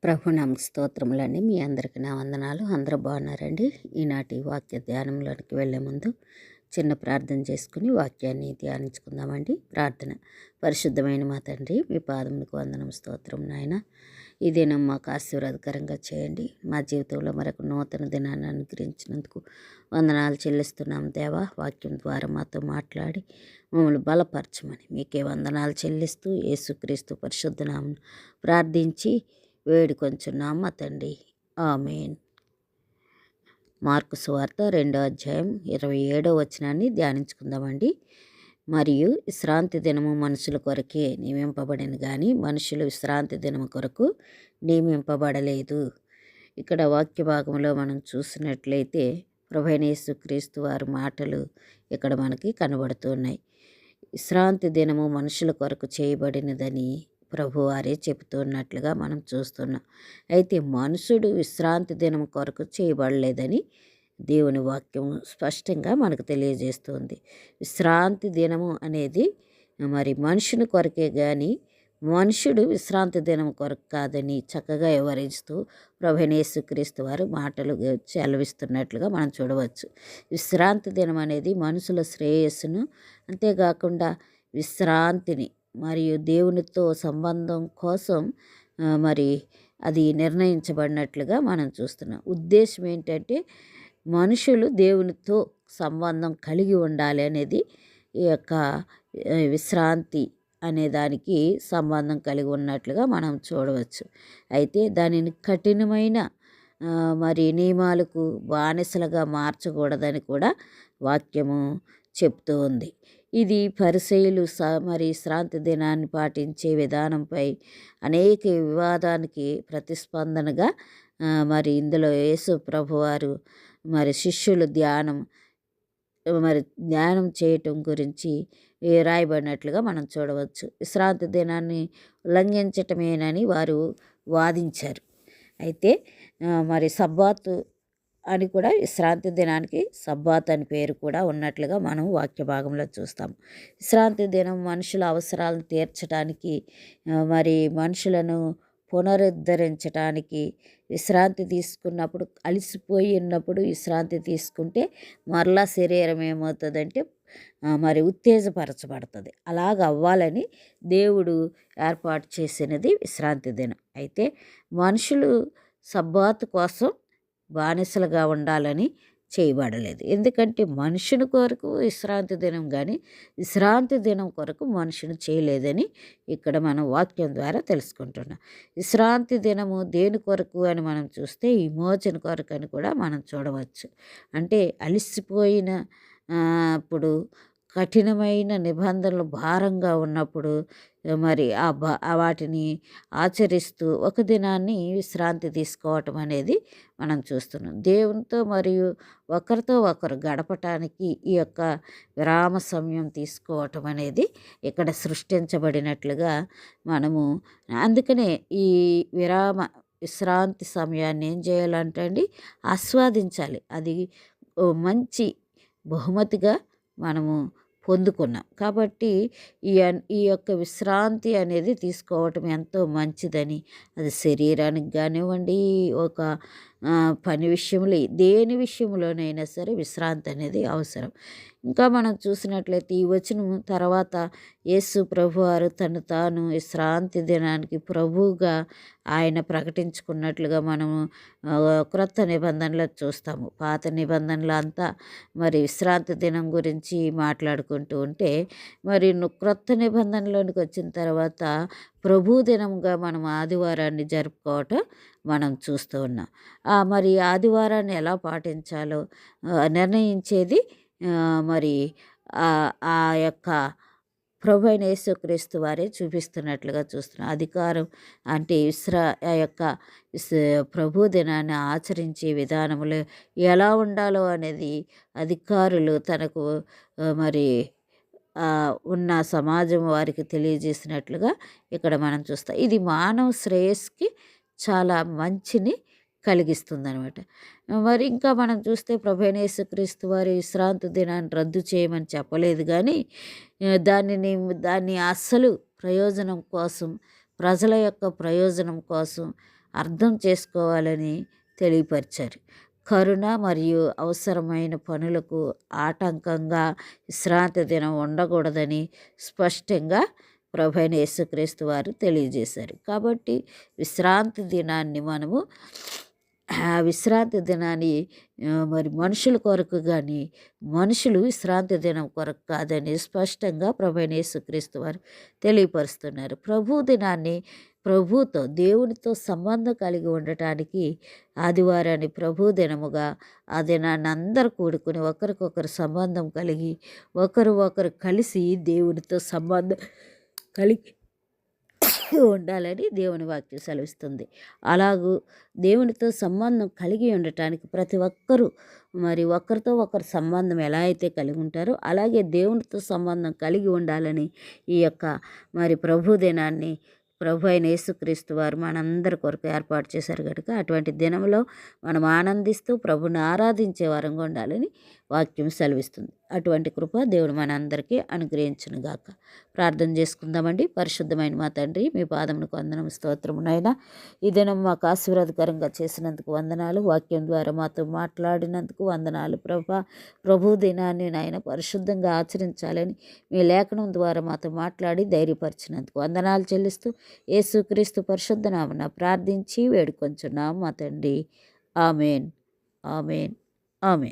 ప్రభునామ స్తోత్రములండి. మీ అందరికీ నా వందనాలు. అందరూ బాగున్నారండి. ఈనాటి వాక్య ధ్యానంలోనికి వెళ్ళే ముందు చిన్న ప్రార్థన చేసుకుని వాక్యాన్ని ధ్యానించుకుందామండి. ప్రార్థన. పరిశుద్ధమైన మా తండ్రి, మీ పాదములకు వందనం స్తోత్రం నాయన. ఈ దినం మాకు ఆశీర్వాదకరంగా చేయండి. మా జీవితంలో మరొక నూతన దినాన్ని అనుగ్రహించినందుకు వందనాలు చెల్లిస్తున్నాం దేవా. వాక్యం ద్వారా మాతో మాట్లాడి మమ్మల్ని బలపరచమని మీకే వందనాలు చెల్లిస్తూ యేసుక్రీస్తు పరిశుద్ధ నామమున ప్రార్థించి వేడుకొంచున్నాం మా తండ్రి. ఆమేన్. మార్కు సువార్త 2వ అధ్యాయం 27వ వచనాన్ని ధ్యానించుకుందామండి. మరియు విశ్రాంతి దినము మనుషుల కొరకే నియమింపబడిన కానీ మనుషులు విశ్రాంతి దినము కొరకు నియమింపబడలేదు. ఇక్కడ వాక్య భాగంలో మనం చూసినట్లయితే ప్రభువైన యేసుక్రీస్తు వారి మాటలు ఇక్కడ మనకి కనబడుతున్నాయి. విశ్రాంతి దినము మనుషుల కొరకు చేయబడినదని ప్రభువారే చెబుతున్నట్లుగా మనం చూస్తున్నాం. అయితే మనుషుడు విశ్రాంతి దినం కొరకు చేయబడలేదని దేవుని వాక్యం స్పష్టంగా మనకు తెలియజేస్తుంది. విశ్రాంతి దినము అనేది మరి మనుషుని కొరకే కానీ మనుషుడు విశ్రాంతి దినం కొరకు కాదని చక్కగా వివరిస్తూ ప్రభువైన యేసుక్రీస్తు వారు మాటలు సెలవిస్తున్నట్లుగా మనం చూడవచ్చు. విశ్రాంతి దినం అనేది మనుషుల శ్రేయస్సును, అంతేకాకుండా విశ్రాంతిని మరియు దేవునితో సంబంధం కోసం మరి అది నిర్ణయించబడినట్లుగా మనం చూస్తున్నాం. ఉద్దేశం ఏంటంటే మనుషులు దేవునితో సంబంధం కలిగి ఉండాలి అనేది ఈ యొక్క విశ్రాంతి అనే దానికి సంబంధం కలిగి ఉన్నట్లుగా మనం చూడవచ్చు. అయితే దానిని కఠినమైన మరి నియమాలకు బానిసలుగా మార్చకూడదని కూడా వాక్యము చెప్తూ ఉంది. ఇది పరిసయ్యులు మరి విశ్రాంతి దినాన్ని పాటించే విధానంపై అనేక వివాదానికి ప్రతిస్పందనగా మరి ఇందులో యేసు ప్రభువారు మరి శిష్యులు ధ్యానం చేయటం గురించి రాయబడినట్లుగా మనం చూడవచ్చు. విశ్రాంతి దినాన్ని ఉల్లంఘించటమేనని వారు వాదించారు. అయితే మరి సబ్బాతు అని కూడా విశ్రాంతి దినానికి సబ్బాత్ అని పేరు కూడా ఉన్నట్లుగా మనం వాక్య భాగంలో చూస్తాం. విశ్రాంతి దినం మనుషుల అవసరాలను తీర్చడానికి మరి మనుషులను పునరుద్ధరించడానికి విశ్రాంతి తీసుకున్నప్పుడు అలసిపోయి ఉన్నప్పుడు విశ్రాంతి తీసుకుంటే మరలా శరీరం ఏమవుతుందంటే మరి ఉత్తేజపరచబడుతుంది. అలాగ అవ్వాలని దేవుడు ఏర్పాటు చేసినది విశ్రాంతి దినం. అయితే మనుషులు సబ్బాతు కోసం బానిసలుగా ఉండాలని చేయబడలేదు. ఎందుకంటే మనుషుని కొరకు విశ్రాంతి దినం కానీ విశ్రాంతి దినం కొరకు మనుషుని చేయలేదని ఇక్కడ మనం వాక్యం ద్వారా తెలుసుకుంటున్నాం. విశ్రాంతి దినము దేని కొరకు అని మనం చూస్తే విమోచన కొరకు అని కూడా మనం చూడవచ్చు. అంటే అలసిపోయిన అప్పుడు కఠినమైన నిబంధనలు భారంగా ఉన్నప్పుడు మరి వాటిని ఆచరిస్తూ ఒక దినాన్ని విశ్రాంతి తీసుకోవటం అనేది మనం చూస్తున్నాం. దేవునితో మరియు ఒకరితో ఒకరు గడపటానికి ఈ యొక్క విరామ సమయం తీసుకోవటం అనేది ఇక్కడ సృష్టించబడినట్లుగా మనము అందుకనే ఈ విశ్రాంతి సమయాన్ని ఏం చేయాలంటే అండి ఆస్వాదించాలి. అది మంచి బహుమతిగా మనము పొందుకున్నాం. కాబట్టి ఈ యొక్క విశ్రాంతి అనేది తీసుకోవటం ఎంతో మంచిదని, అది శరీరానికి కానివ్వండి, ఒక పని విషయంలో దేని విషయంలోనైనా సరే విశ్రాంతి అనేది అవసరం. ఇంకా మనం చూసినట్లయితే ఈ వచనం తర్వాత యేసు ప్రభువారు తను తాను విశ్రాంతి దినానికి ప్రభువుగా ఆయన ప్రకటించుకున్నట్లుగా మనము క్రొత్త నిబంధనలో చూస్తాము. పాత నిబంధనలు అంతా మరి విశ్రాంతి దినం గురించి మాట్లాడుకుంటూ ఉంటే మరి క్రొత్త నిబంధనలోనికి వచ్చిన తర్వాత ప్రభు దినంగా మనం ఆదివారాన్ని జరుపుకోవటం మనం చూస్తూ ఉన్నాం. మరి ఆదివారాన్ని ఎలా పాటించాలో నిర్ణయించేది మరి ఆ యొక్క ప్రభువైన యేసుక్రీస్తు వారే చూపిస్తున్నట్లుగా చూస్తున్నాం. అధికారం అంటే ఆ యొక్క ప్రభు దినాన్ని ఆచరించే విధానములు ఎలా ఉండాలో అనేది అధికారులు తనకు మరి ఉన్న సమాజం వారికి తెలియజేసినట్లుగా ఇక్కడ మనం చూస్తాం. ఇది మానవ శ్రేయస్కి చాలా మంచిని కలిగిస్తుందనమాట. మరి ఇంకా మనం చూస్తే ప్రభువైన యేసుక్రీస్తు వారి విశ్రాంతి దినాన్ని రద్దు చేయమని చెప్పలేదు కానీ దాన్ని అస్సలు ప్రయోజనం కోసం, ప్రజల యొక్క ప్రయోజనం కోసం అర్థం చేసుకోవాలని తెలియపరిచారు. కరుణ మరియు అవసరమైన పనులకు ఆటంకంగా విశ్రాంతి దినం ఉండకూడదని స్పష్టంగా ప్రభువైన యేసుక్రీస్తు వారు తెలియజేశారు. కాబట్టి విశ్రాంతి దినాన్ని మనము ఆ విశ్రాంతి దినాన్ని మరి మనుషుల కొరకు కానీ మనుషులు విశ్రాంతి దినం కొరకు కాదని స్పష్టంగా ప్రభువైన యేసుక్రీస్తు వారు తెలియపరుస్తున్నారు. ప్రభు దినాన్ని ప్రభుతో దేవునితో సంబంధం కలిగి ఉండటానికి ఆదివారాన్ని ప్రభు దినముగా ఆ దినాన్ని అందరూ కూడుకుని ఒకరికొకరు సంబంధం కలిగి ఒకరు కలిసి దేవునితో సంబంధం కలిగి ఉండాలని దేవుని వాక్యం సెలవిస్తుంది. అలాగూ దేవునితో సంబంధం కలిగి ఉండటానికి ప్రతి ఒక్కరూ మరి ఒకరితో ఒకరు సంబంధం ఎలా అయితే కలిగి ఉంటారో అలాగే దేవునితో సంబంధం కలిగి ఉండాలని ఈ యొక్క మరి ప్రభు దినాన్ని ప్రభు అయిన యేసుక్రీస్తు వారు మనందరి కొరకు ఏర్పాటు చేశారు కనుక అటువంటి దినంలో మనం ఆనందిస్తూ ప్రభుని ఆరాధించే వారంగా ఉండాలని వాక్యం సెలవిస్తుంది. అటువంటి కృప దేవుడు మనందరికీ అనుగ్రహించును గాక. ప్రార్థన చేసుకుందామండి. పరిశుద్ధమైన మా తండ్రి, మీ పాదమునకు వందనం, స్తోత్రము నాయన. ఈ దినం మాకు ఆశీర్వాదకరంగా చేసినందుకు వందనాలు. వాక్యం ద్వారా మాతో మాట్లాడినందుకు వందనాలు ప్రభా. ప్రభు దినాన్ని నాయన పరిశుద్ధంగా ఆచరించాలని మీ లేఖనం ద్వారా మాతో మాట్లాడి ధైర్యపరిచినందుకు వందనాలు చెల్లిస్తూ యేసుక్రీస్తు పరిశుద్ధ నామమున ప్రార్థించి వేడుకొంచున్నాం మా తండ్రి. Amen, amen, amen.